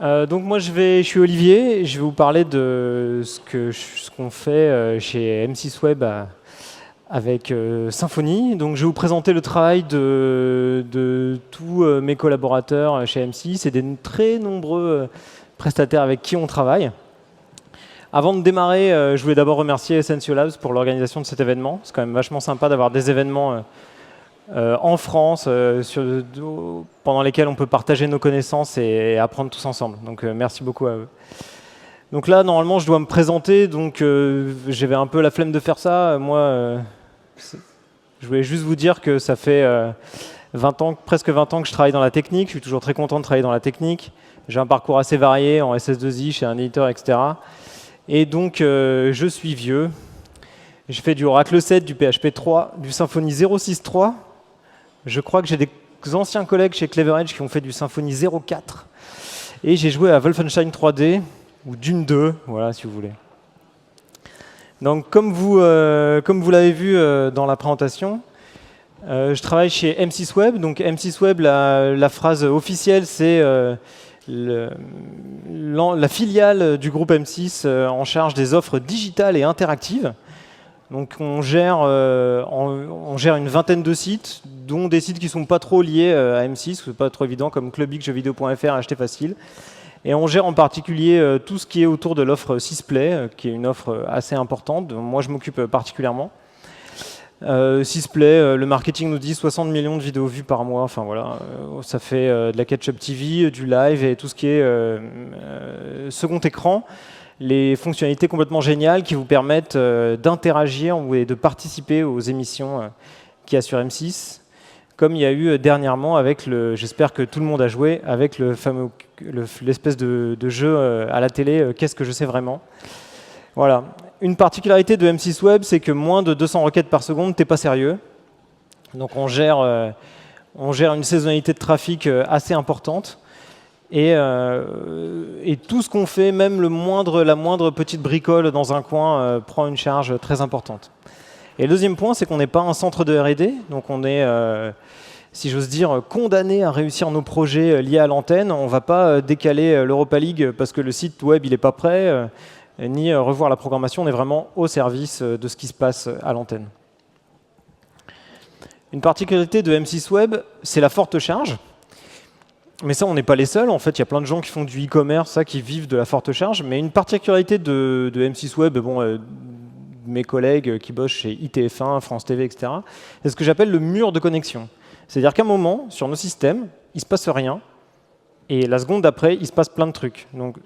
Donc moi je suis Olivier, je vais vous parler de ce qu'on fait chez M6 Web avec Symfony. Donc je vais vous présenter le travail de tous mes collaborateurs chez M6 et des très nombreux prestataires avec qui on travaille. Avant de démarrer, je voulais d'abord remercier Essential Labs pour l'organisation de cet événement. C'est quand même vachement sympa d'avoir des événements en France pendant lesquels on peut partager nos connaissances et apprendre tous ensemble. Donc merci beaucoup à eux. Donc là, normalement, je dois me présenter. Donc j'avais un peu la flemme de faire ça. Moi, je voulais juste vous dire que ça fait presque 20 ans que je travaille dans la technique. Je suis toujours très content de travailler dans la technique. J'ai un parcours assez varié en SS2I, chez un éditeur, etc. Et donc, je suis vieux. J'ai fait du Oracle 7, du PHP 3, du Symfony 06.3. Je crois que j'ai des anciens collègues chez Clever Edge qui ont fait du Symfony 04. Et j'ai joué à Wolfenstein 3D, ou Dune 2, voilà, si vous voulez. Donc, comme vous l'avez vu dans la présentation, je travaille chez M6 Web. Donc, M6 Web, la phrase officielle, c'est la filiale du groupe M6 en charge des offres digitales et interactives. Donc on gère une vingtaine de sites, dont des sites qui ne sont pas trop liés à M6, ce n'est pas trop évident, comme Clubic, jeuxvideo.fr, acheter facile. Et on gère en particulier tout ce qui est autour de l'offre Sysplay, qui est une offre assez importante, dont moi je m'occupe particulièrement. Sysplay, le marketing nous dit 60 millions de vidéos vues par mois, enfin voilà, ça fait de la catch-up TV, du live et tout ce qui est second écran. Les fonctionnalités complètement géniales qui vous permettent d'interagir et de participer aux émissions qu'il y a sur M6, comme il y a eu dernièrement avec j'espère que tout le monde a joué, avec l'espèce de jeu à la télé, Qu'est-ce que je sais vraiment. Voilà. Une particularité de M6 Web, c'est que moins de 200 requêtes par seconde, t'es pas sérieux. Donc on gère une saisonnalité de trafic assez importante. Et tout ce qu'on fait, même la moindre petite bricole dans un coin, prend une charge très importante. Et le deuxième point, c'est qu'on n'est pas un centre de R&D, donc on est, si j'ose dire, condamné à réussir nos projets liés à l'antenne. On ne va pas décaler l'Europa League parce que le site web il n'est pas prêt, ni revoir la programmation. On est vraiment au service de ce qui se passe à l'antenne. Une particularité de M6 Web, c'est la forte charge. Mais ça, on n'est pas les seuls. En fait, il y a plein de gens qui font du e-commerce, qui vivent de la forte charge. Mais une particularité de M6 Web, mes collègues qui bossent chez ITF1, France TV, etc., c'est ce que j'appelle le mur de connexion. C'est-à-dire qu'à un moment, sur nos systèmes, il ne se passe rien. Et la seconde d'après, il se passe plein de trucs. Donc,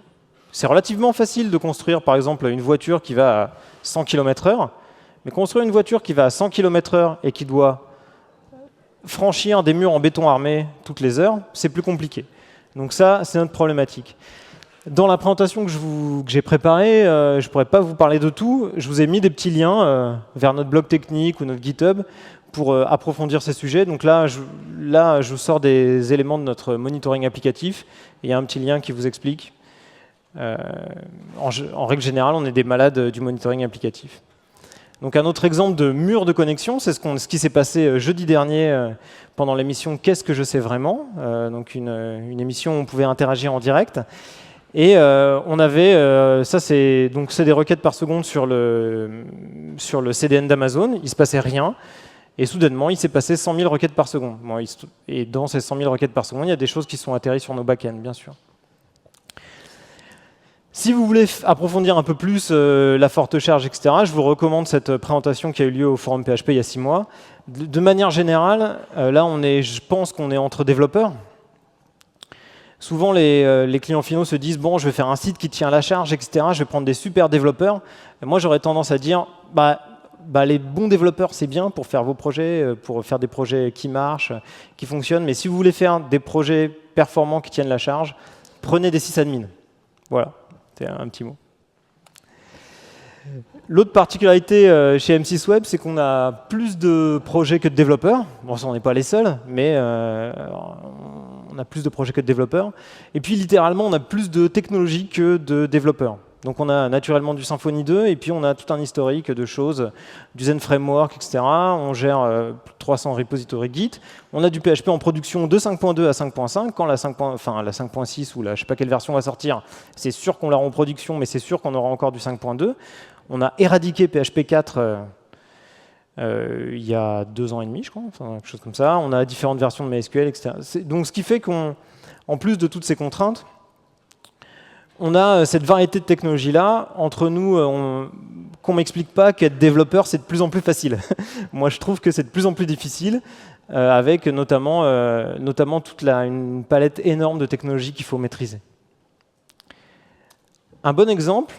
c'est relativement facile de construire, par exemple, une voiture qui va à 100 km/h. Mais construire une voiture qui va à 100 km/h et qui doit franchir des murs en béton armé toutes les heures, c'est plus compliqué. Donc ça, c'est notre problématique. Dans la présentation que j'ai préparée, je ne pourrais pas vous parler de tout. Je vous ai mis des petits liens vers notre blog technique ou notre GitHub pour approfondir ces sujets. Donc là, je vous sors des éléments de notre monitoring applicatif. Il y a un petit lien qui vous explique. En règle générale, on est des malades du monitoring applicatif. Donc un autre exemple de mur de connexion, c'est ce qui s'est passé jeudi dernier pendant l'émission Qu'est-ce que je sais vraiment, donc une émission où on pouvait interagir en direct. Et on avait, c'est des requêtes par seconde sur le CDN d'Amazon, il ne se passait rien. Et soudainement, il s'est passé 100 000 requêtes par seconde. Bon, et dans ces 100 000 requêtes par seconde, il y a des choses qui sont atterries sur nos back-ends, bien sûr. Si vous voulez approfondir un peu plus la forte charge, etc., je vous recommande cette présentation qui a eu lieu au forum PHP il y a 6 mois. De manière générale, là, je pense qu'on est entre développeurs. Souvent, les clients finaux se disent « Bon, je vais faire un site qui tient la charge, etc. Je vais prendre des super développeurs. » Et moi, j'aurais tendance à dire les bons développeurs, c'est bien pour faire vos projets, pour faire des projets qui marchent, qui fonctionnent. Mais si vous voulez faire des projets performants qui tiennent la charge, prenez des sysadmins. Voilà. C'est un petit mot. L'autre particularité chez M6 Web, c'est qu'on a plus de projets que de développeurs. Bon, ça, on n'est pas les seuls, mais on a plus de projets que de développeurs. Et puis, littéralement, on a plus de technologies que de développeurs. Donc on a naturellement du Symfony 2 et puis on a tout un historique de choses, du Zen Framework, etc. On gère plus de 300 repositories Git. On a du PHP en production de 5.2 à 5.5. Quand la 5.6 ou la je sais pas quelle version va sortir, c'est sûr qu'on l'aura en production, mais c'est sûr qu'on aura encore du 5.2. On a éradiqué PHP 4 il y a 2 ans et demi, je crois, enfin, quelque chose comme ça. On a différentes versions de MySQL, etc. Donc ce qui fait qu'en plus de toutes ces contraintes, on a cette variété de technologies-là. Entre nous, qu'on ne m'explique pas qu'être développeur, c'est de plus en plus facile. Moi, je trouve que c'est de plus en plus difficile, avec notamment toute une palette énorme de technologies qu'il faut maîtriser. Un bon exemple,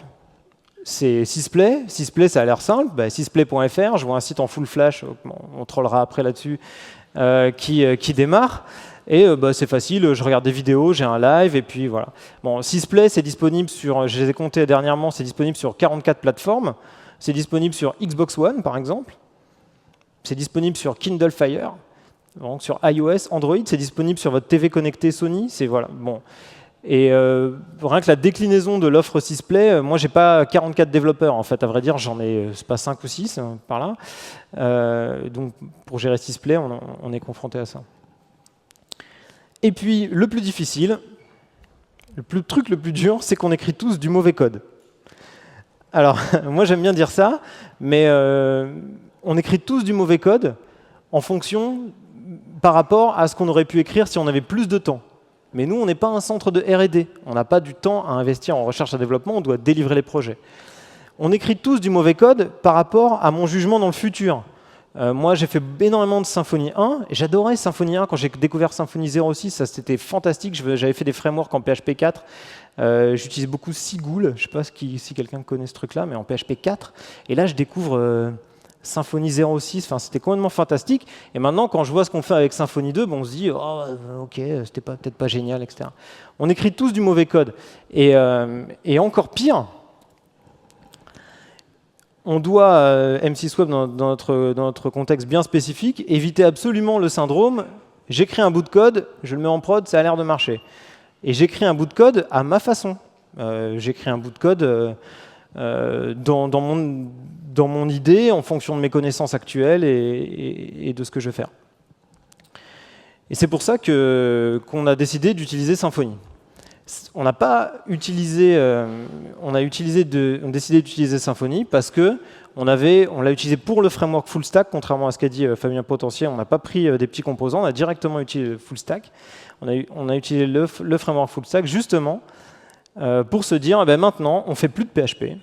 c'est Sysplay. Sysplay, ça a l'air simple. Sysplay.fr, je vois un site en full flash, on trollera après là-dessus, qui démarre. Et c'est facile, je regarde des vidéos, j'ai un live, et puis voilà. Bon, Sysplay, c'est disponible sur, je les ai comptés dernièrement, c'est disponible sur 44 plateformes. C'est disponible sur Xbox One, par exemple. C'est disponible sur Kindle Fire. Donc sur iOS, Android, c'est disponible sur votre TV connectée Sony. Voilà. Bon. Et rien que la déclinaison de l'offre Sysplay, moi, j'ai pas 44 développeurs. En fait, à vrai dire, j'en ai pas 5 ou 6 par là. Donc, pour gérer Sysplay, on est confronté à ça. Et puis, le plus difficile, le truc le plus dur, c'est qu'on écrit tous du mauvais code. Alors, moi, j'aime bien dire ça, mais on écrit tous du mauvais code en fonction par rapport à ce qu'on aurait pu écrire si on avait plus de temps. Mais nous, on n'est pas un centre de R&D. On n'a pas du temps à investir en recherche et développement, on doit délivrer les projets. On écrit tous du mauvais code par rapport à mon jugement dans le futur. Moi, j'ai fait énormément de Symfony 1, et j'adorais Symfony 1. Quand j'ai découvert Symfony 06, ça c'était fantastique. J'avais fait des frameworks en PHP 4. J'utilise beaucoup Sigul, je ne sais pas si quelqu'un connaît ce truc-là, mais en PHP 4. Et là, je découvre Symfony 06, c'était complètement fantastique. Et maintenant, quand je vois ce qu'on fait avec Symfony 2, on se dit, oh, ok, c'était peut-être pas génial, etc. On écrit tous du mauvais code. Et encore pire, on doit, M6 Web, dans notre contexte bien spécifique, éviter absolument le syndrome « j'écris un bout de code, je le mets en prod, ça a l'air de marcher ». Et j'écris un bout de code à ma façon. J'écris un bout de code dans mon idée, en fonction de mes connaissances actuelles et de ce que je veux faire. Et c'est pour ça qu'on a décidé d'utiliser Symfony. On n'a pas utilisé, on a décidé d'utiliser Symfony parce que on l'a utilisé pour le framework full stack, contrairement à ce qu'a dit Fabien Potentiel. On n'a pas pris des petits composants, on a directement utilisé le full stack. On a utilisé le framework full stack justement pour se dire, maintenant, on fait plus de PHP.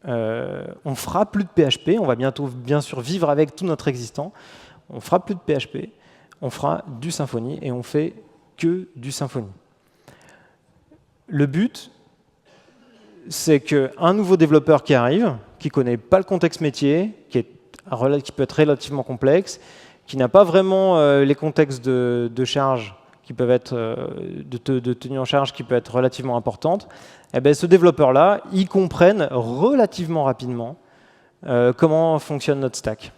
On fera plus de PHP. On va bientôt, bien sûr, vivre avec tout notre existant. On fera plus de PHP. On fera du Symfony et on fait que du Symfony. Le but, c'est qu'un nouveau développeur qui arrive, qui ne connaît pas le contexte métier, qui peut être relativement complexe, qui n'a pas vraiment les contextes de charge qui peuvent être de tenue en charge qui peut être relativement importante, ce développeur-là, il comprenne relativement rapidement comment fonctionne notre stack.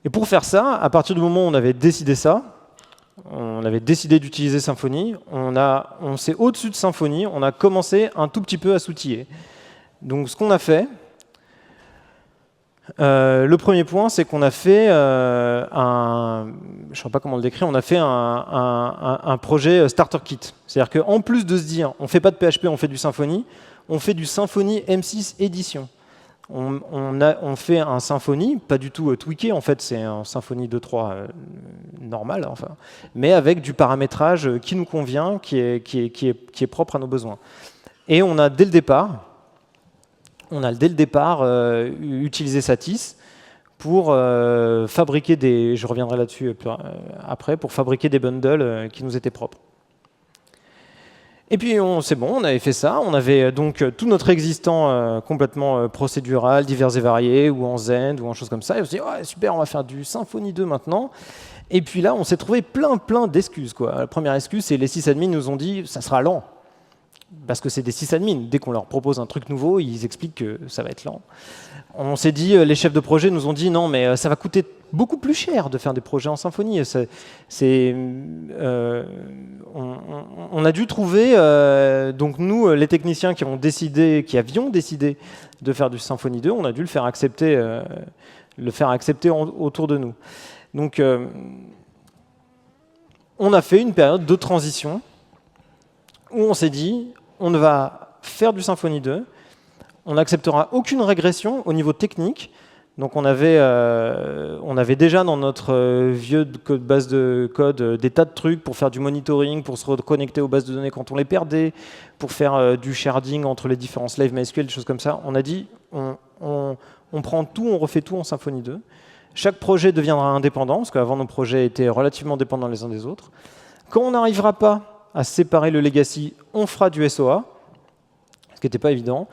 Et pour faire ça, à partir du moment où on avait décidé ça, on avait décidé d'utiliser Symfony, on s'est au-dessus de Symfony, on a commencé un tout petit peu à s'outiller. Donc ce qu'on a fait, le premier point, c'est qu'on a fait je ne sais pas comment le décrire, on a fait un projet Starter Kit. C'est-à-dire qu'en plus de se dire, on ne fait pas de PHP, on fait du Symfony, on fait du Symfony M6 Edition. On fait un Symfony, pas du tout tweaké, en fait c'est un Symfony 2.3 normal, mais avec du paramétrage qui nous convient, qui est propre à nos besoins. Et on a dès le départ, utilisé Satis pour fabriquer je reviendrai là-dessus après, pour fabriquer des bundles qui nous étaient propres. Et puis c'est bon, on avait fait ça, on avait donc tout notre existant complètement procédural, divers et variés, ou en Zend, ou en choses comme ça, et on s'est dit, ouais, super, on va faire du Symfony 2 maintenant. Et puis là, on s'est trouvé plein d'excuses. La première excuse, c'est les sysadmins nous ont dit, ça sera lent. Parce que c'est des sysadmins. Dès qu'on leur propose un truc nouveau, ils expliquent que ça va être lent. On s'est dit, les chefs de projet nous ont dit, non, mais ça va coûter beaucoup plus cher de faire des projets en Symfony. On a dû trouver, donc nous, les techniciens qui avions décidé de faire du Symfony 2, on a dû le faire accepter autour de nous. Donc, on a fait une période de transition où on s'est dit, on va faire du Symfony 2, on n'acceptera aucune régression au niveau technique. Donc on avait déjà dans notre vieux base de code des tas de trucs pour faire du monitoring, pour se reconnecter aux bases de données quand on les perdait, pour faire du sharding entre les différents slaves MySQL, des choses comme ça. On a dit, on prend tout, on refait tout en Symfony 2. Chaque projet deviendra indépendant, parce qu'avant nos projets étaient relativement dépendants les uns des autres. Quand on n'arrivera pas à séparer le legacy, on fera du SOA, ce qui n'était pas évident.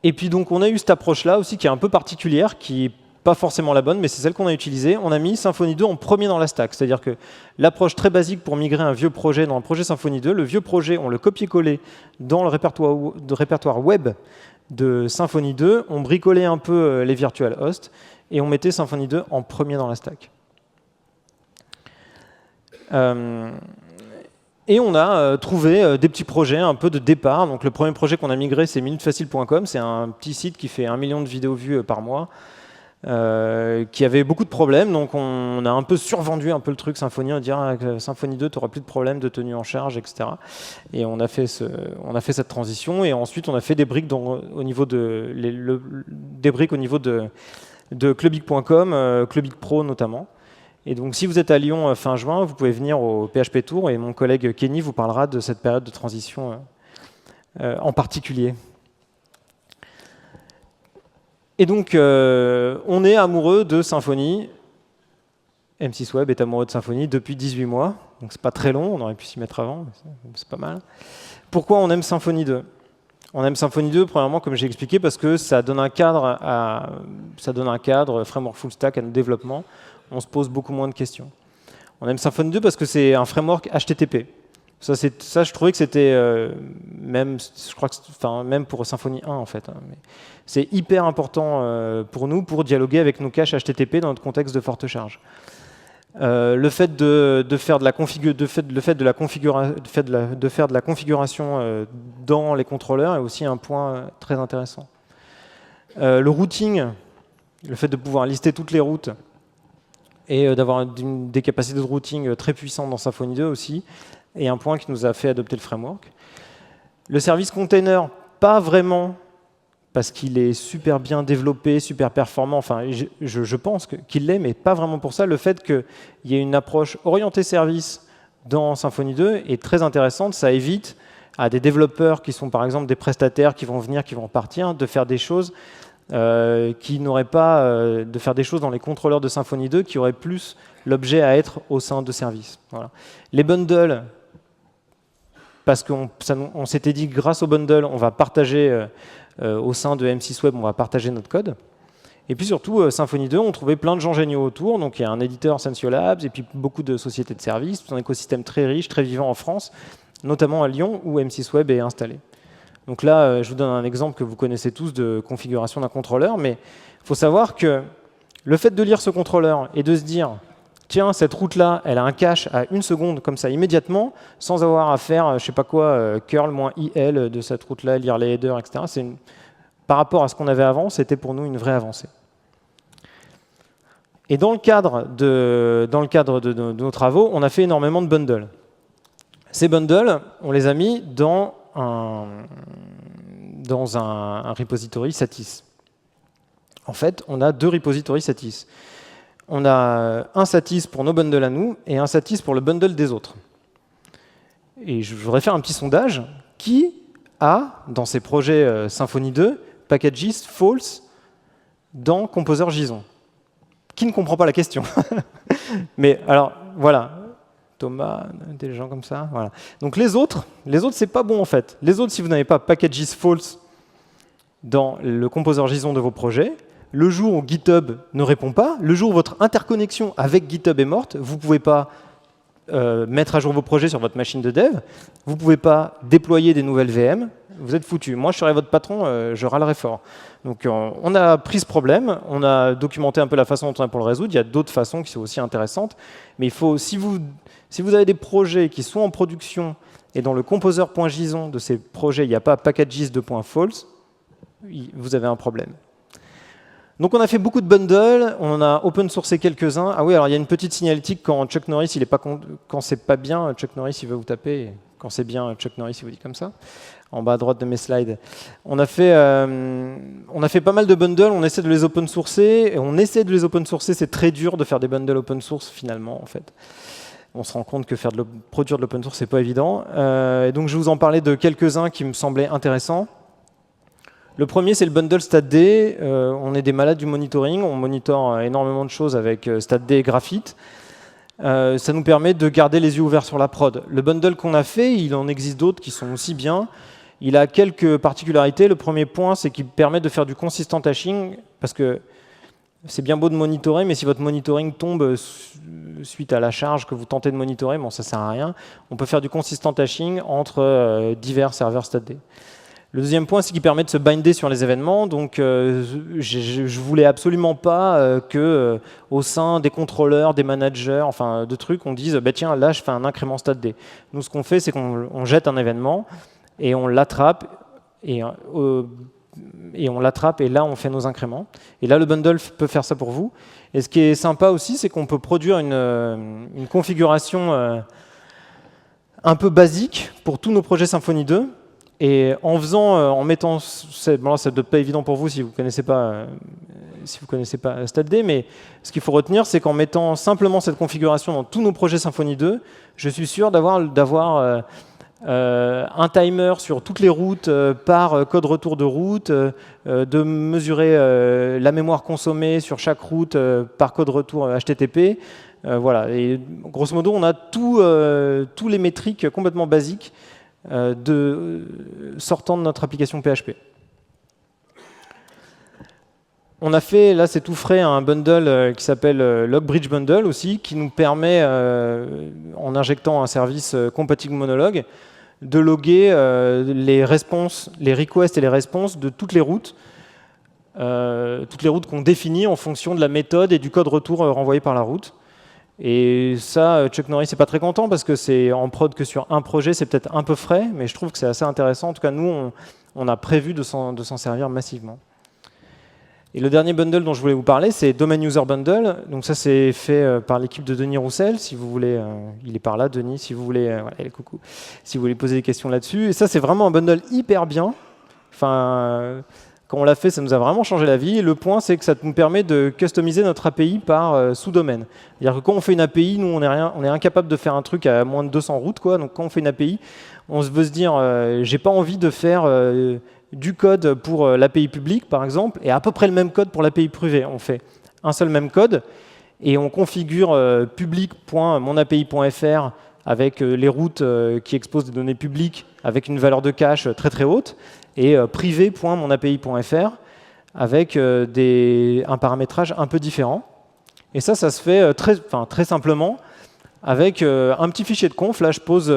Et puis donc on a eu cette approche-là aussi qui est un peu particulière, qui n'est pas forcément la bonne, mais c'est celle qu'on a utilisée. On a mis Symfony 2 en premier dans la stack. C'est-à-dire que l'approche très basique pour migrer un vieux projet dans un projet Symfony 2, le vieux projet, on le copie-collé dans le répertoire web de Symfony 2, on bricolait un peu les virtual hosts, et on mettait Symfony 2 en premier dans la stack. Et on a trouvé des petits projets un peu de départ. Donc le premier projet qu'on a migré, c'est minutefacile.com. C'est un petit site qui fait 1 million de vidéos vues par mois, qui avait beaucoup de problèmes. Donc on a un peu survendu un peu le truc Symfony, on dit Symfony 2, tu n'auras plus de problèmes de tenue en charge, etc. Et on a fait cette transition. Et ensuite, on a fait des briques au niveau de clubic.com, Clubic Pro notamment. Et donc, si vous êtes à Lyon fin juin, vous pouvez venir au PHP Tour et mon collègue Kenny vous parlera de cette période de transition en particulier. Et donc, on est amoureux de Symfony. M6 Web est amoureux de Symfony depuis 18 mois. Donc, c'est pas très long, on aurait pu s'y mettre avant, mais c'est pas mal. Pourquoi on aime Symfony 2 ? On aime Symfony 2, premièrement, comme j'ai expliqué, parce que ça donne un cadre, framework full stack à notre développement. On se pose beaucoup moins de questions. On aime Symfony 2 parce que c'est un framework HTTP. Ça, je trouvais que c'était même pour Symfony 1 en fait. C'est hyper important pour nous pour dialoguer avec nos caches HTTP dans notre contexte de forte charge. Le fait de faire de la configuration dans les contrôleurs est aussi un point très intéressant. Le routing, le fait de pouvoir lister toutes les routes et d'avoir des capacités de routing très puissantes dans Symfony 2 aussi, est un point qui nous a fait adopter le framework. Le service container, pas vraiment, parce qu'il est super bien développé, super performant, enfin je pense qu'il l'est, mais pas vraiment pour ça. Le fait qu'il y ait une approche orientée service dans Symfony 2 est très intéressante, ça évite à des développeurs qui sont par exemple des prestataires qui vont venir, qui vont partir, de faire des choses qui n'auraient pas de faire des choses dans les contrôleurs de Symfony 2 qui auraient plus l'objet à être au sein de services. Voilà. Les bundles, parce qu'on s'était dit grâce aux bundles, on va partager au sein de M6 Web, on va partager notre code. Et puis surtout, Symfony 2, on trouvait plein de gens géniaux autour. Donc il y a un éditeur Sensio Labs et puis beaucoup de sociétés de services, un écosystème très riche, très vivant en France, notamment à Lyon où M6 Web est installé. Donc là, je vous donne un exemple que vous connaissez tous de configuration d'un contrôleur, mais il faut savoir que le fait de lire ce contrôleur et de se dire tiens, cette route-là, elle a un cache à 1 seconde, comme ça, immédiatement, sans avoir à faire, je sais pas quoi, curl-il de cette route-là, lire les headers, etc. Par rapport à ce qu'on avait avant, c'était pour nous une vraie avancée. Et dans le cadre de nos travaux, on a fait énormément de bundles. Ces bundles, on les a mis dans un repository Satis. En fait, on a 2 repositories Satis. On a un Satis pour nos bundles à nous et un Satis pour le bundle des autres. Et je voudrais faire un petit sondage. Qui a, dans ses projets Symfony 2, packages false dans Composer JSON? Qui ne comprend pas la question? Mais alors, voilà. Thomas, des gens comme ça. Voilà. Donc les autres, c'est pas bon en fait. Les autres, si vous n'avez pas packages false dans le Composer JSON de vos projets, le jour où GitHub ne répond pas, le jour où votre interconnexion avec GitHub est morte, vous ne pouvez pas mettre à jour vos projets sur votre machine de dev, vous ne pouvez pas déployer des nouvelles VM, vous êtes foutu. Moi, je serais votre patron, je râlerais fort. Donc, on a pris ce problème, on a documenté un peu la façon dont on a pour le résoudre. Il y a d'autres façons qui sont aussi intéressantes. Mais il faut, si vous avez des projets qui sont en production et dans le composer.json de ces projets, il n'y a pas packages2.false, vous avez un problème. Donc on a fait beaucoup de bundles, on a open sourcé quelques-uns. Ah oui, alors il y a une petite signalétique quand Chuck Norris, quand c'est pas bien, Chuck Norris il veut vous taper. Quand c'est bien, Chuck Norris il vous dit comme ça, en bas à droite de mes slides. On a fait pas mal de bundles, on essaie de les open sourcer. C'est très dur de faire des bundles open source finalement en fait. On se rend compte que produire de l'open source c'est pas évident. Et donc je vais vous en parler de quelques-uns qui me semblaient intéressants. Le premier, c'est le bundle StatD. On est des malades du monitoring. On monitore énormément de choses avec StatD et Graphite. Ça nous permet de garder les yeux ouverts sur la prod. Le bundle qu'on a fait, il en existe d'autres qui sont aussi bien. Il a quelques particularités. Le premier point, c'est qu'il permet de faire du consistent hashing, parce que c'est bien beau de monitorer, mais si votre monitoring tombe suite à la charge que vous tentez de monitorer, bon, ça ne sert à rien. On peut faire du consistent hashing entre divers serveurs StatD. Le deuxième point, c'est qu'il permet de se binder sur les événements. Donc, je voulais absolument pas que, au sein des contrôleurs, des managers, enfin de trucs, on dise bah, tiens, là, je fais un incrément StatD. Nous, ce qu'on fait, c'est qu'on jette un événement et on l'attrape et là, on fait nos incréments. Et là, le bundle peut faire ça pour vous. Et ce qui est sympa aussi, c'est qu'on peut produire une configuration un peu basique pour tous nos projets Symfony 2. Et en mettant, bon là, ça ne doit être pas évident pour vous si vous connaissez pas StatD, mais ce qu'il faut retenir, c'est qu'en mettant simplement cette configuration dans tous nos projets Symfony 2, je suis sûr d'avoir un timer sur toutes les routes par code retour de route, de mesurer la mémoire consommée sur chaque route par code retour HTTP. Voilà. Et grosso modo, on a tous les métriques complètement basiques sortant de notre application PHP. On a fait, là c'est tout frais, un bundle qui s'appelle LogBridge Bundle aussi, qui nous permet, en injectant un service compatible Monologue, de loguer les requests et les responses de toutes les routes qu'on définit en fonction de la méthode et du code retour renvoyé par la route. Et ça, Chuck Norris n'est pas très content parce que c'est en prod que sur un projet, c'est peut-être un peu frais, mais je trouve que c'est assez intéressant. En tout cas, nous, on a prévu de s'en servir massivement. Et le dernier bundle dont je voulais vous parler, c'est Domain User Bundle. Donc ça, c'est fait par l'équipe de Denis Roussel. Si vous voulez, il est par là, Denis. Si vous voulez, voilà, coucou. Si vous voulez poser des questions là-dessus. Et ça, c'est vraiment un bundle hyper bien. Enfin, quand on l'a fait, ça nous a vraiment changé la vie. Et le point, c'est que ça nous permet de customiser notre API par sous-domaine. C'est-à-dire que quand on fait une API, nous, on est incapable de faire un truc à moins de 200 routes, quoi. Donc quand on fait une API, on veut se dire, j'ai pas envie de faire du code pour l'API publique, par exemple, et à peu près le même code pour l'API privée. On fait un seul même code et on configure public.monapi.fr avec les routes qui exposent des données publiques avec une valeur de cache très très haute, et privé.monapi.fr avec un paramétrage un peu différent. Et ça se fait très simplement avec un petit fichier de conf. Là, je pose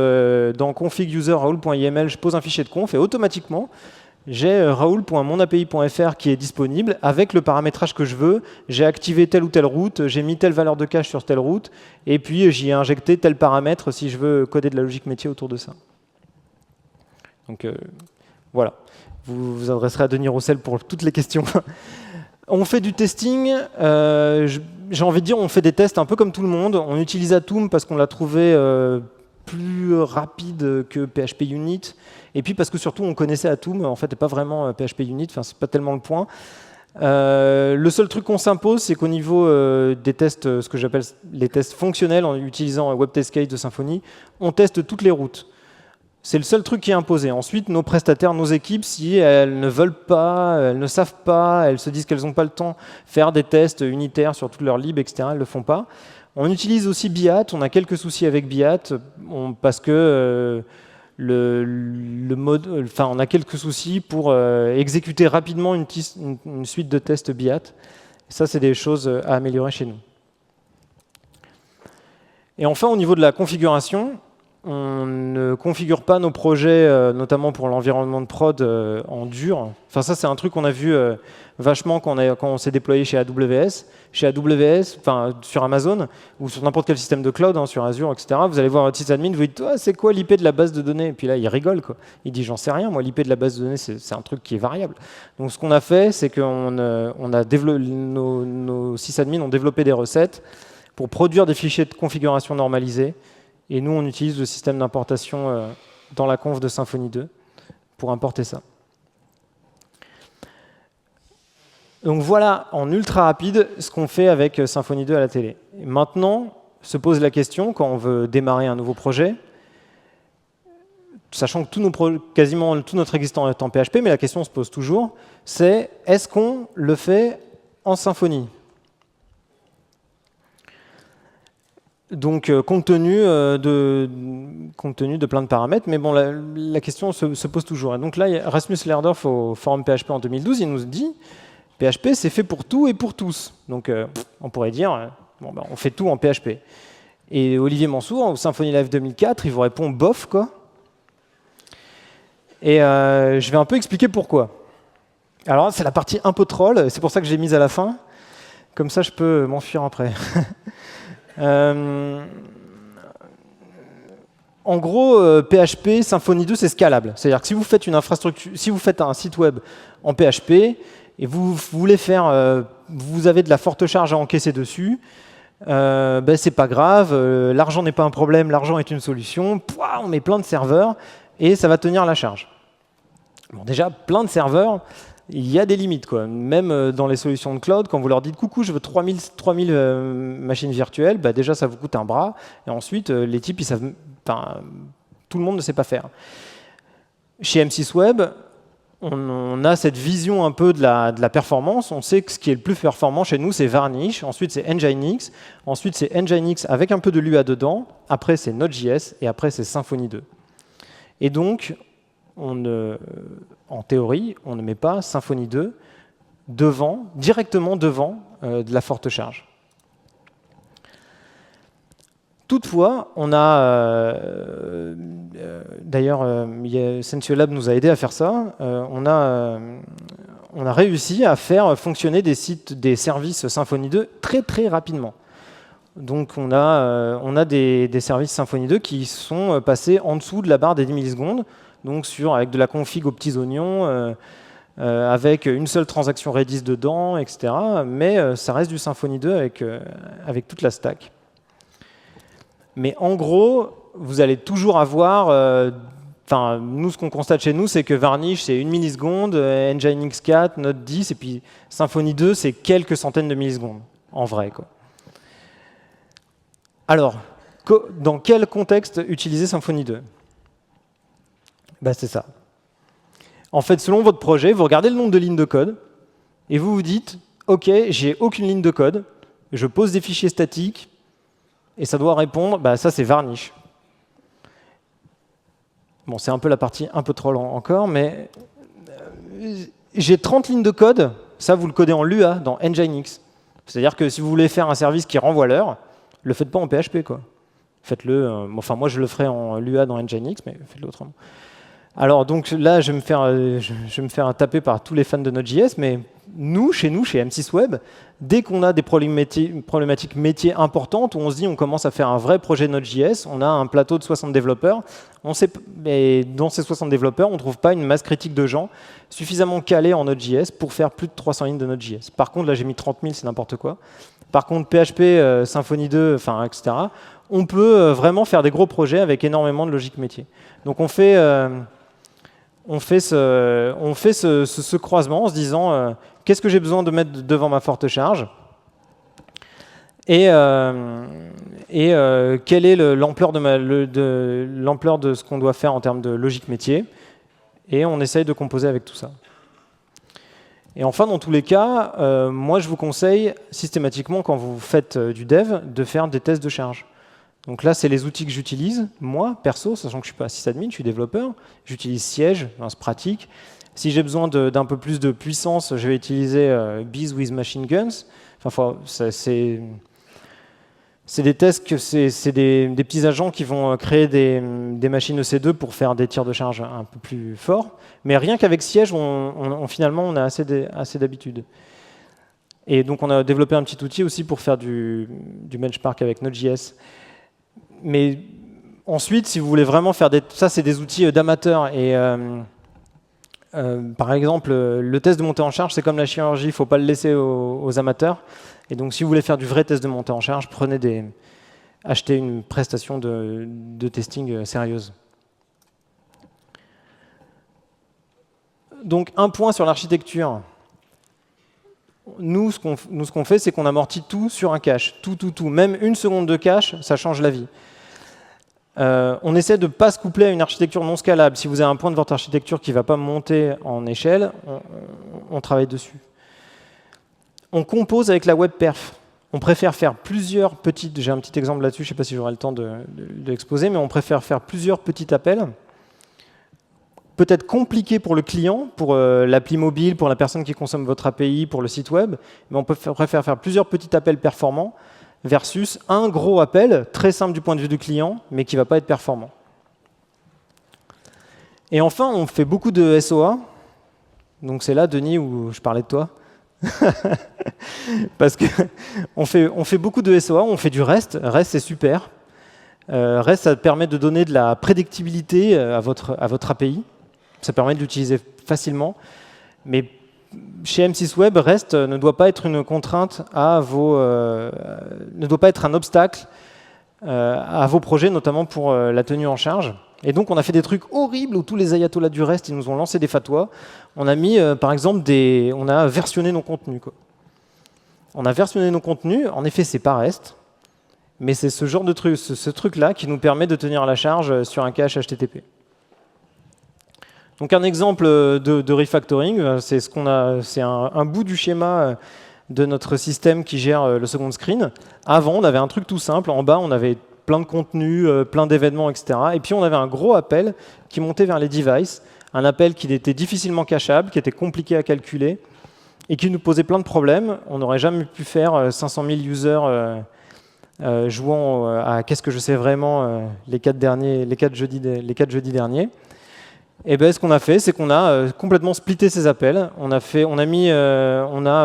dans config user raoul.yml, je pose un fichier de conf et automatiquement, j'ai raoul.monapi.fr qui est disponible avec le paramétrage que je veux. J'ai activé telle ou telle route, j'ai mis telle valeur de cache sur telle route, et puis j'y ai injecté tel paramètre si je veux coder de la logique métier autour de ça. Donc voilà, vous vous adresserez à Denis Roussel pour toutes les questions. On fait du testing, j'ai envie de dire on fait des tests un peu comme tout le monde. On utilise Atom parce qu'on l'a trouvé plus rapide que PHP Unit, et puis parce que surtout on connaissait Atom, en fait, et pas vraiment PHP Unit, enfin c'est pas tellement le point. Le seul truc qu'on s'impose, c'est qu'au niveau des tests, ce que j'appelle les tests fonctionnels, en utilisant WebTestCase de Symfony, on teste toutes les routes. C'est le seul truc qui est imposé. Ensuite, nos prestataires, nos équipes, si elles ne veulent pas, elles ne savent pas, elles se disent qu'elles n'ont pas le temps, faire des tests unitaires sur toute leur lib, etc., elles ne le font pas. On utilise aussi Biat, on a quelques soucis avec Biat, parce que on a quelques soucis pour exécuter rapidement une suite de tests Biat. Ça, c'est des choses à améliorer chez nous. Et enfin, au niveau de la configuration, on ne configure pas nos projets, notamment pour l'environnement de prod, en dur. Enfin, ça, c'est un truc qu'on a vu vachement quand on s'est déployé chez AWS. Chez AWS, enfin, sur Amazon, ou sur n'importe quel système de cloud, hein, sur Azure, etc., vous allez voir votre sysadmin, vous dites « c'est quoi l'IP de la base de données ?» Et puis là, il rigole, quoi. Il dit « J'en sais rien, moi, l'IP de la base de données, c'est un truc qui est variable. » Donc, ce qu'on a fait, c'est que nos sysadmins ont développé des recettes pour produire des fichiers de configuration normalisés. Et nous, on utilise le système d'importation dans la conf de Symfony 2 pour importer ça. Donc voilà, en ultra rapide, ce qu'on fait avec Symfony 2 à la télé. Et maintenant, se pose la question, quand on veut démarrer un nouveau projet, sachant que quasiment tout notre existant est en PHP, mais la question se pose toujours, c'est est-ce qu'on le fait en Symfony ? Donc, compte tenu de plein de paramètres, mais bon, la question se pose toujours. Et donc là, Rasmus Lerdorf au forum PHP en 2012, il nous dit PHP, c'est fait pour tout et pour tous. Donc, on pourrait dire, bon, on fait tout en PHP. Et Olivier Mansour, au Symfony Live 2004, il vous répond bof, quoi. Et je vais un peu expliquer pourquoi. Alors, c'est la partie un peu troll, c'est pour ça que je l'ai mise à la fin. Comme ça, je peux m'enfuir après. En gros, PHP, Symfony 2, c'est scalable. C'est-à-dire que si vous faites une infrastructure, si vous faites un site web en PHP et vous voulez faire, vous avez de la forte charge à encaisser dessus, c'est pas grave, l'argent n'est pas un problème, l'argent est une solution. Pouah, on met plein de serveurs et ça va tenir la charge. Bon, déjà, plein de serveurs. Il y a des limites, quoi. Même dans les solutions de cloud, quand vous leur dites « Coucou, je veux 3000 machines virtuelles », déjà, ça vous coûte un bras. Et ensuite, les types, ils savent, tout le monde ne sait pas faire. Chez M6 Web, on a cette vision un peu de la performance. On sait que ce qui est le plus performant chez nous, c'est Varnish. Ensuite, c'est Nginx. Ensuite, c'est Nginx avec un peu de Lua dedans. Après, c'est Node.js. Et après, c'est Symfony 2. Et donc, en théorie, on ne met pas Symfony 2 directement devant de la forte charge. Toutefois, on a, d'ailleurs, Sensuolab nous a aidé à faire ça, on a réussi à faire fonctionner des services Symfony 2 très très rapidement. Donc on a des services Symfony 2 qui sont passés en dessous de la barre des 10 millisecondes, donc avec de la config aux petits oignons, avec une seule transaction Redis dedans, etc. Mais ça reste du Symfony 2 avec toute la stack. Mais en gros, vous allez toujours avoir... nous, ce qu'on constate chez nous, c'est que Varnish, c'est 1 milliseconde, Nginx 4, Node 10, et puis Symfony 2, c'est quelques centaines de millisecondes, en vrai, quoi. Alors, dans quel contexte utiliser Symfony 2 ? C'est ça. En fait, selon votre projet, vous regardez le nombre de lignes de code et vous vous dites « Ok, j'ai aucune ligne de code, je pose des fichiers statiques et ça doit répondre, ça c'est Varnish. » Bon, c'est un peu la partie un peu troll encore, mais j'ai 30 lignes de code, ça vous le codez en Lua dans Nginx. C'est-à-dire que si vous voulez faire un service qui renvoie l'heure, le faites pas en PHP, quoi. Faites-le, enfin moi je le ferai en Lua dans Nginx, mais faites-le autrement. Alors donc là, je vais me faire taper par tous les fans de Node.js, mais chez M6 Web, dès qu'on a des problématiques métiers importantes, où on se dit on commence à faire un vrai projet Node.js, on a un plateau de 60 développeurs, mais dans ces 60 développeurs, on ne trouve pas une masse critique de gens suffisamment calés en Node.js pour faire plus de 300 lignes de Node.js. Par contre, là j'ai mis 30 000, c'est n'importe quoi. Par contre, PHP, Symfony 2, etc., on peut vraiment faire des gros projets avec énormément de logique métier. Donc on fait ce croisement en se disant qu'est-ce que j'ai besoin de mettre devant ma forte charge et quelle est l'ampleur de ce qu'on doit faire en termes de logique métier, et on essaye de composer avec tout ça. Et enfin, dans tous les cas, moi je vous conseille systématiquement, quand vous faites du dev, de faire des tests de charge. Donc là, c'est les outils que j'utilise, moi, perso, sachant que je ne suis pas sysadmin, je suis développeur. J'utilise Siege, c'est pratique. Si j'ai besoin d'un peu plus de puissance, je vais utiliser Bees with Machine Guns. Enfin, c'est C'est des tests, c'est des petits agents qui vont créer des machines EC2 pour faire des tirs de charge un peu plus forts. Mais rien qu'avec Siège, finalement, on a assez d'habitude. Et donc, on a développé un petit outil aussi pour faire du benchmark avec Node.js. Mais ensuite, si vous voulez vraiment faire ça, c'est des outils d'amateurs. Et par exemple, le test de montée en charge, c'est comme la chirurgie, il ne faut pas le laisser aux amateurs. Et donc, si vous voulez faire du vrai test de montée en charge, achetez une prestation de testing sérieuse. Donc, un point sur l'architecture. Nous, ce qu'on fait, c'est qu'on amortit tout sur un cache. Tout. Même une seconde de cache, ça change la vie. On essaie de ne pas se coupler à une architecture non scalable. Si vous avez un point de votre architecture qui ne va pas monter en échelle, on travaille dessus. On compose avec la WebPerf. On préfère faire plusieurs petites... J'ai un petit exemple là-dessus, je ne sais pas si j'aurai le temps de l'exposer, mais on préfère faire plusieurs petits appels. Peut-être compliqué pour le client, pour l'appli mobile, pour la personne qui consomme votre API, pour le site web, mais on préfère faire plusieurs petits appels performants versus un gros appel, très simple du point de vue du client, mais qui ne va pas être performant. Et enfin, on fait beaucoup de SOA. Donc c'est là, Denis, où je parlais de toi. Parce qu'on fait beaucoup de SOA, on fait du REST. REST, c'est super. REST, ça permet de donner de la prédictibilité à votre API. Ça permet de l'utiliser facilement. Mais chez M6 Web, REST ne doit pas être une contrainte ne doit pas être un obstacle à vos projets, notamment pour la tenue en charge. Et donc, on a fait des trucs horribles où tous les ayatollahs du REST, ils nous ont lancé des fatwas. On a mis, par exemple, on a versionné nos contenus, quoi. On a versionné nos contenus. En effet, c'est pas REST, mais c'est ce genre de truc, ce truc-là qui nous permet de tenir la charge sur un cache HTTP. Donc un exemple de refactoring, c'est un bout du schéma de notre système qui gère le second screen. Avant, on avait un truc tout simple. En bas, on avait plein de contenus, plein d'événements, etc. Et puis on avait un gros appel qui montait vers les devices, un appel qui était difficilement cacheable, qui était compliqué à calculer et qui nous posait plein de problèmes. On n'aurait jamais pu faire 500 000 users jouant à qu'est-ce que je sais vraiment les 4 jeudis derniers. Et ben, ce qu'on a fait, c'est qu'on a complètement splitté ces appels. On a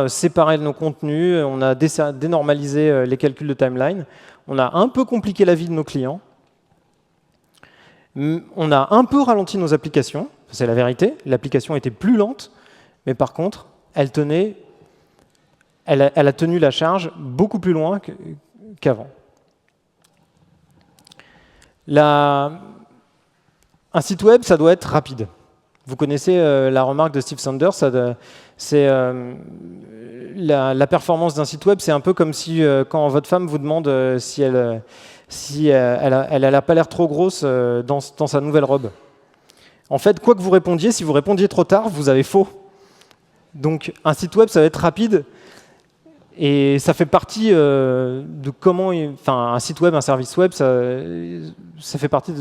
séparé nos contenus, on a dénormalisé les calculs de timeline. On a un peu compliqué la vie de nos clients. On a un peu ralenti nos applications, c'est la vérité. L'application était plus lente, mais par contre, elle a tenu la charge beaucoup plus loin qu'avant. Un site web, ça doit être rapide. Vous connaissez la remarque de Steve Sanders, la performance d'un site web, c'est un peu comme si quand votre femme vous demande si elle n'a pas l'air trop grosse dans sa nouvelle robe. En fait, quoi que vous répondiez, si vous répondiez trop tard, vous avez faux. Donc un site web, ça va être rapide. Et ça fait partie de comment, un site web, un service web, ça fait partie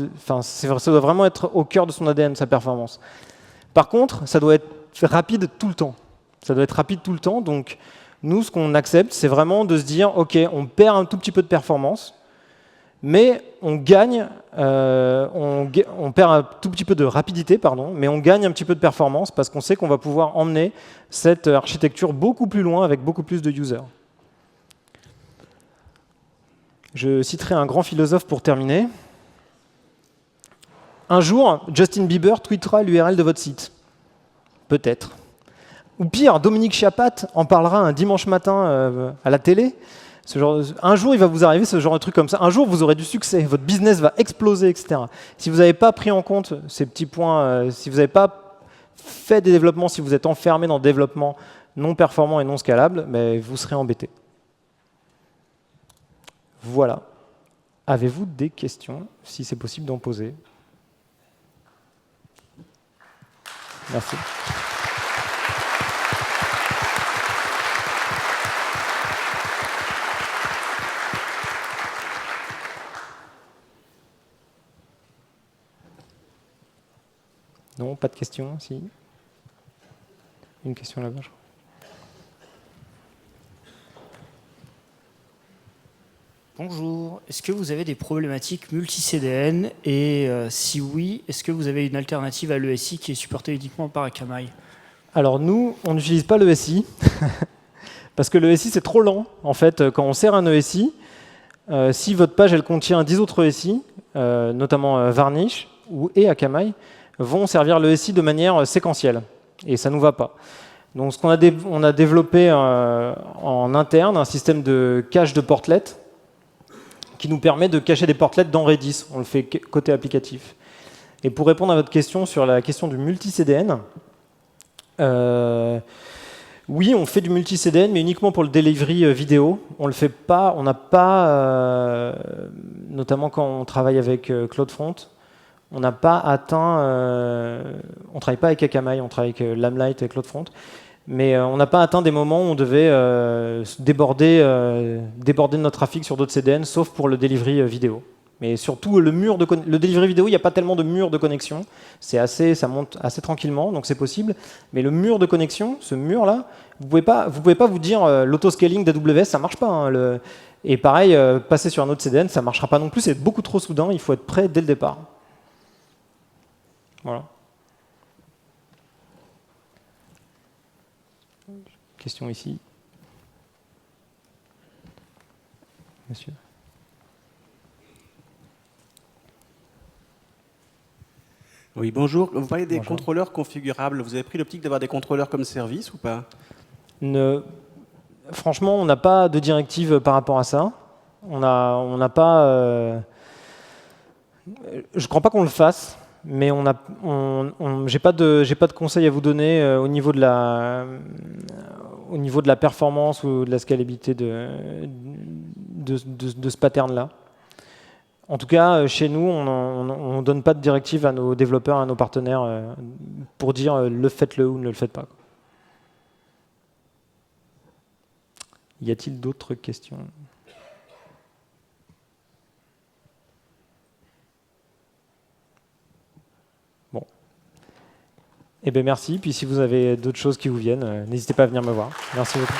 ça doit vraiment être au cœur de son ADN, sa performance. Par contre, ça doit être rapide tout le temps. Ça doit être rapide tout le temps. Donc, nous, ce qu'on accepte, c'est vraiment de se dire, OK, on perd un tout petit peu de performance, mais on gagne, on perd un tout petit peu de rapidité, pardon, mais on gagne un petit peu de performance parce qu'on sait qu'on va pouvoir emmener cette architecture beaucoup plus loin avec beaucoup plus de users. Je citerai un grand philosophe pour terminer. Un jour, Justin Bieber tweetera l'URL de votre site. Peut-être. Ou pire, Dominique Chapat en parlera un dimanche matin à la télé. Un jour, il va vous arriver ce genre de truc comme ça. Un jour, vous aurez du succès, votre business va exploser, etc. Si vous n'avez pas pris en compte ces petits points, si vous n'avez pas fait des développements, si vous êtes enfermé dans le développement non performant et non scalable, mais vous serez embêté. Voilà. Avez-vous des questions, si c'est possible d'en poser? Merci. Non, pas de questions, si. Une question là-bas, je crois. Bonjour, est-ce que vous avez des problématiques multi-CDN et si oui, est-ce que vous avez une alternative à l'ESI qui est supportée uniquement par Akamai? Alors nous, on n'utilise pas l'ESI, parce que l'ESI c'est trop lent. En fait, quand on sert un ESI, si votre page elle contient 10 autres ESI, notamment Varnish et Akamai, vont servir l'ESI de manière séquentielle. Et ça ne nous va pas. Donc on a développé en interne un système de cache de portlets qui nous permet de cacher des portlets dans Redis. On le fait côté applicatif. Et pour répondre à votre question sur la question du multi-CDN, oui, on fait du multi-CDN, mais uniquement pour le delivery vidéo. On le fait pas, on n'a pas, notamment quand on travaille avec CloudFront, on n'a pas atteint, on travaille pas avec Akamai, on travaille avec Lamlight et CloudFront, mais on n'a pas atteint des moments où on devait déborder de notre trafic sur d'autres CDN, sauf pour le delivery vidéo. Mais surtout, le delivery vidéo, il n'y a pas tellement de mur de connexion. Ça monte assez tranquillement, donc c'est possible. Mais le mur de connexion, ce mur-là, vous pouvez pas vous dire l'autoscaling d'AWS, ça marche pas. Hein, et pareil, passer sur un autre CDN, ça marchera pas non plus. C'est beaucoup trop soudain. Il faut être prêt dès le départ. Voilà. Question ici. Monsieur. Oui, bonjour. Vous parlez des Bonjour. contrôleurs configurables. Vous avez pris l'optique d'avoir des contrôleurs comme service ou pas? Franchement, on n'a pas de directive par rapport à ça. On n'a pas. Je ne crois pas qu'on le fasse, mais j'ai pas de conseils à vous donner au niveau de la performance ou de la scalabilité de ce pattern-là. En tout cas, chez nous, on ne donne pas de directive à nos développeurs, à nos partenaires pour dire faites-le ou ne le faites pas. Y a-t-il d'autres questions? Bon. Eh bien, merci. Puis si vous avez d'autres choses qui vous viennent, n'hésitez pas à venir me voir. Merci beaucoup.